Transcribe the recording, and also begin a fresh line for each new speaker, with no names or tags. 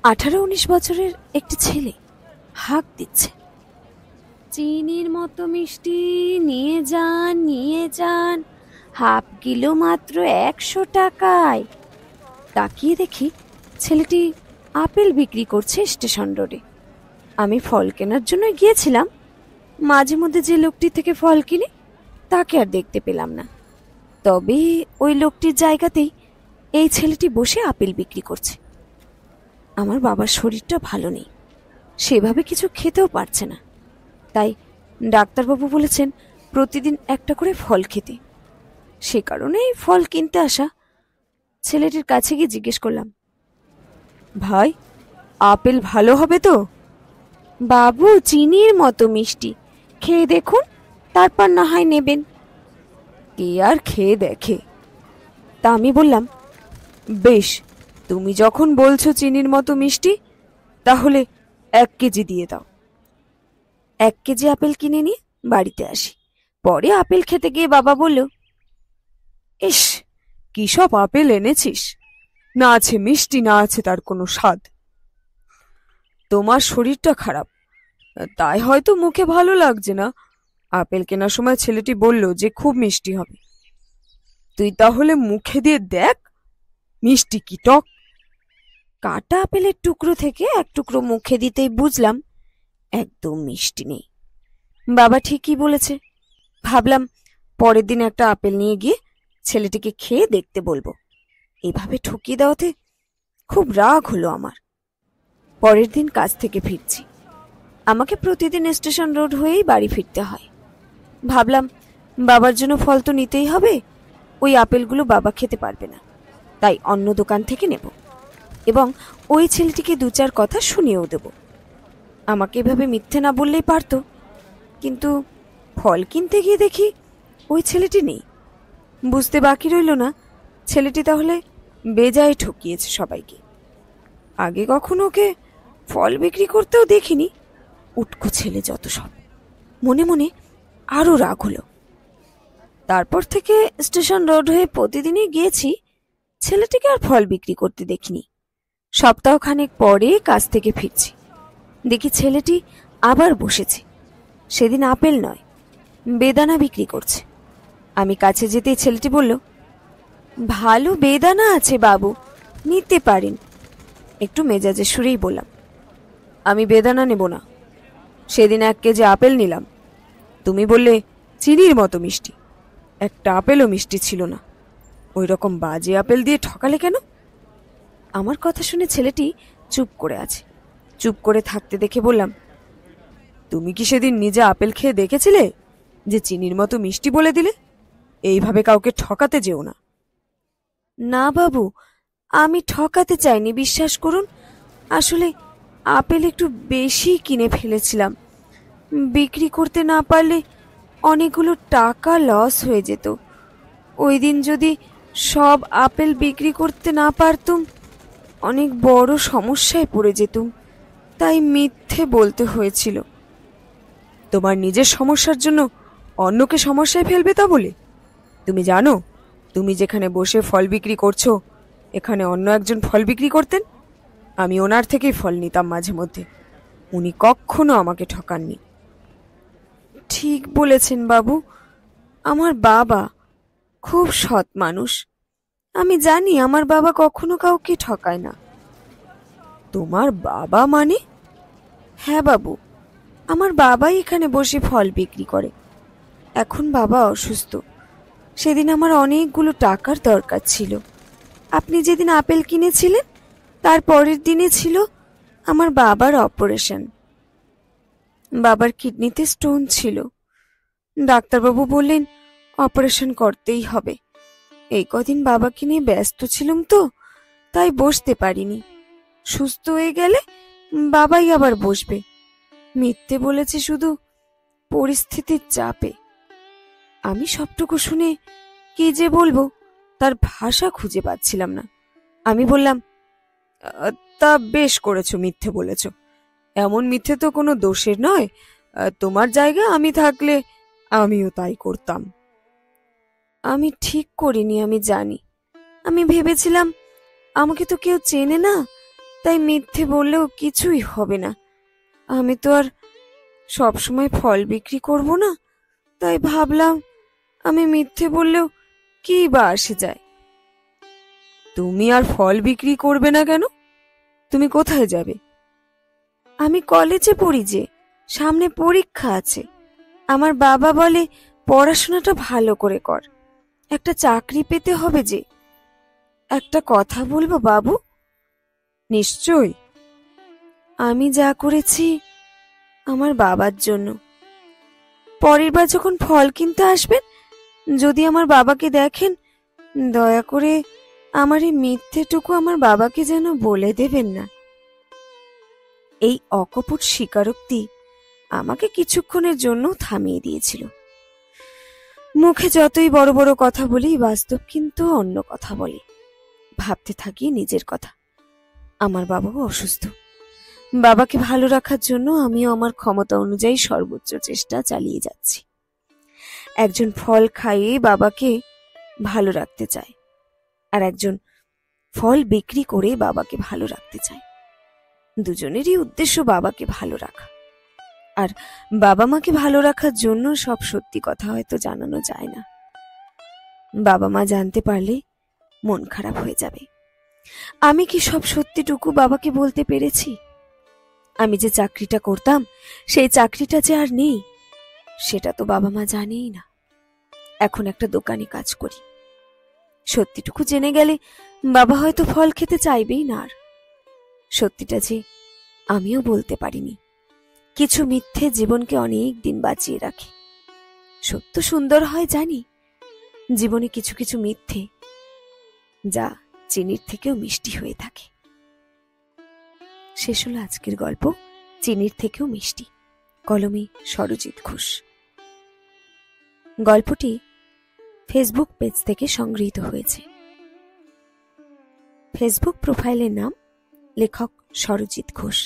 18-19 বছরের একটি ছেলে হাঁক দিচ্ছে, চিনির মতো মিষ্টি নিয়ে যান, নিয়ে যান, হাফ কিলো মাত্র 100 টাকায়। তাকিয়ে দেখি ছেলেটি আপেল বিক্রি করছে স্টেশন রোডে। আমি ফল কেনার জন্য গিয়েছিলাম। মাঝে মধ্যে যে লোকটি থেকে ফল কিনে তাকে আর দেখতে পেলাম না, তবে ওই লোকটির জায়গাতেই এই ছেলেটি বসে আপেল বিক্রি করছে। আমার বাবার শরীরটা ভালো নেই, সেভাবে কিছু খেতেও পারছে না, তাই ডাক্তারবাবু বলেছেন প্রতিদিন একটা করে ফল খেতে। সে কারণেই ফল কিনতে আসা। ছেলেটির কাছে গিয়ে জিজ্ঞেস করলাম, ভাই, আপেল ভালো হবে তো? বাবু, চিনির মতো মিষ্টি, খেয়ে দেখুন, তারপর না হয় নেবেন। কে আর খেয়ে দেখে? তা আমি বললাম, বেশ, তুমি যখন বলছো চিনির মতো মিষ্টি, তাহলে 1 কেজি দিয়ে দাও। 1 কেজি আপেল কিনে নিয়ে বাড়িতে আসি। পরে আপেল খেতে গিয়ে বাবা বলল, ইস, কি সব আপেল এনেছিস, না আছে মিষ্টি, না আছে তার কোনো স্বাদ। তোমার শরীরটা খারাপ, তাই হয়তো মুখে ভালো লাগছে না। আপেল কেনার সময় ছেলেটি বলল যে খুব মিষ্টি হবে। তুই তাহলে মুখে দিয়ে দেখ, মিষ্টি কি টক। কাটা আপেলের টুকরো থেকে এক টুকরো মুখে দিতেই বুঝলাম একদম মিষ্টি নেই। বাবা ঠিকই বলেছে। ভাবলাম পরের দিন একটা আপেল নিয়ে গিয়ে ছেলেটিকে খেয়ে দেখতে বলবো। এভাবে ঠকিয়ে দেওয়াতে খুব রাগ হলো আমার। পরের দিন কাজ থেকে ফিরছি। আমাকে প্রতিদিন স্টেশন রোড হয়েই বাড়ি ফিরতে হয়। ভাবলাম বাবার জন্য ফল তো নিতেই হবে, ওই আপেলগুলো বাবা খেতে পারবে না, তাই অন্য দোকান থেকে নেব এবং ওই ছেলেটিকে 2-4 কথা শুনিয়েও দেব। আমাকে এভাবে মিথ্যে না বললেই পারতো, কিন্তু ফল কিনতে গিয়ে দেখি ওই ছেলেটি নেই। বুঝতে বাকি রইল না ছেলেটি তাহলে বেজায় ঠকিয়েছে সবাইকে। আগে কখনো ওকে ফল বিক্রি করতেও দেখিনি। উটকো ছেলে যত সব। মনে মনে আরো রাগ হলো। তারপর থেকে স্টেশন রোড হয়ে প্রতিদিনই গিয়েছি, ছেলেটিকে আর ফল বিক্রি করতে দেখিনি। সপ্তাহখানেক পরে কাজ থেকে ফিরছি, দেখি ছেলেটি আবার বসেছে। সেদিন আপেল নয়, বেদানা বিক্রি করছে। আমি কাছে যেতেই ছেলেটি বলল, ভালো বেদানা আছে বাবু, নিতে পারেন। একটু মেজাজে সুরেই বললাম, আমি বেদানা নেব না। সেদিন 1 কেজি আপেল নিলাম, তুমি বললে চিনির মতো মিষ্টি। একটা আপেলও মিষ্টি ছিল না। ওই রকম বাজে আপেল দিয়ে ঠকালে কেন? আমার কথা শুনে ছেলেটি চুপ করে আছে। চুপ করে থাকতে দেখে বললাম, তুমি কি সেদিন নিজে আপেল খেয়ে দেখেছিলে যে চিনির মতো মিষ্টি বলে দিলে? এইভাবে কাউকে ঠকাতে যেও না। না বাবু, আমি ঠকাতে চাইনি, বিশ্বাস করুন। আসলে আপেল একটু বেশি কিনে ফেলেছিলাম। বিক্রি করতে না পারলে অনেকগুলো টাকা লস হয়ে যেত। ওই দিন যদি সব আপেল বিক্রি করতে না পারতুম, অনেক বড় সমস্যায় পড়ে যেতুম, তাই মিথ্যে বলতে হয়েছিল। তোমার নিজের সমস্যার জন্য অন্যকে সমস্যায় ফেলবে তা বলে? তুমি জানো তুমি যেখানে বসে ফল বিক্রি করছো, এখানে অন্য একজন ফল বিক্রি করতেন। আমি ওনার থেকেই ফল নিতাম মাঝে মধ্যে। উনি কখনো আমাকে ঠকাননি। ঠিক বলেছেন বাবু, আমার বাবা খুব সৎ মানুষ। আমি জানি আমার বাবা কখনো কাউকে ঠকায় না। তোমার বাবা মানে? হ্যাঁ বাবু, আমার বাবাই এখানে বসে ফল বিক্রি করে। এখন বাবা অসুস্থ। সেদিন আমার অনেকগুলো টাকার দরকার ছিল। আপনি যেদিন আপেল কিনেছিলেন তার পরের দিনে ছিল আমার বাবার অপারেশন। বাবার কিডনিতে স্টোন ছিল। ডাক্তারবাবু বললেন অপারেশন করতেই হবে। এই কদিন বাবাকে নিয়ে ব্যস্ত ছিলাম তো, তাই বসতে পারিনি। সুস্থ হয়ে গেলে বাবাই আবার বসবে। মিথ্যে বলেছে শুধু পরিস্থিতির চাপে। আমি সবটুকু শুনে কি যে বলবো তার ভাষা খুঁজে পাচ্ছিলাম না। আমি বললাম, তা বেশ করেছো, মিথ্যে বলেছ। এমন মিথ্যে তো কোনো দোষের নয়। তোমার জায়গায় আমি থাকলে আমিও তাই করতাম। আমি ঠিক করিনি, আমি জানি। আমি ভেবেছিলাম আমাকে তো কেউ চেনে না, তাই মিথ্যে বললেও কিছুই হবে না। আমি তো আর সবসময় ফল বিক্রি করব না, তাই ভাবলাম আমি মিথ্যে বললেও কি বা আসে যায়। তুমি আর ফল বিক্রি করবে না কেন? তুমি কোথায় যাবে? আমি কলেজে পড়ি যে, সামনে পরীক্ষা আছে। আমার বাবা বলে পড়াশোনাটা ভালো করে কর, একটা চাকরি পেতে হবে যে। একটা কথা বলবো বাবু? নিশ্চয়। আমি যা করেছি আমার বাবার জন্য। পরের বার যখন ফল কিনতে আসবেন, যদি আমার বাবাকে দেখেন, দয়া করে আমার এই মিথ্যেটুকু আমার বাবাকে যেন বলে দেবেন না। এই অকপট স্বীকারোক্তি আমাকে কিছুক্ষণের জন্য থামিয়ে দিয়েছিল। মুখে যতই বড় বড় কথা বলি, বাস্তব কিন্তু অন্য কথা বলি। ভাবতে থাকি নিজের কথা। আমার বাবাও অসুস্থ। বাবাকে ভালো রাখার জন্য আমিও আমার ক্ষমতা অনুযায়ী সর্বোচ্চ চেষ্টা চালিয়ে যাচ্ছি। একজন ফল খাইয়ে বাবাকে ভালো রাখতে চায়, আর একজন ফল বিক্রি করে বাবাকে ভালো রাখতে চায়। দুজনেরই উদ্দেশ্য বাবাকে ভালো রাখা। আর বাবা মাকে ভালো রাখার জন্য সব সত্যি কথা হয়তো জানানো যায় না। বাবা মা জানতে পারলে মন খারাপ হয়ে যাবে। আমি কি সব সত্যিটুকু বাবাকে বলতে পেরেছি? আমি যে চাকরিটা করতাম, সেই চাকরিটা যে আর নেই, সেটা তো বাবা মা জানেই না। এখন একটা দোকানে কাজ করি। সত্যিটুকু জেনে গেলে বাবা হয়তো ফল খেতে চাইবেই না আর। সত্যিটা যে আমিও বলতে পারিনি। কিছু মিথ্যে জীবনকে অনেক দিন বাঁচিয়ে রাখে। সত্য সুন্দর হয় জানি, জীবনে কিছু কিছু মিথ্যে যা চিনির থেকেও মিষ্টি হয়ে থাকে। শেষ হলো আজকের গল্প, চিনির থেকেও মিষ্টি। কলমে সরজিৎ ঘোষ। গল্পটি ফেসবুক পেজ থেকে সংগৃহীত হয়েছে। ফেসবুক প্রোফাইলের নাম লেখক সরজিৎ ঘোষ।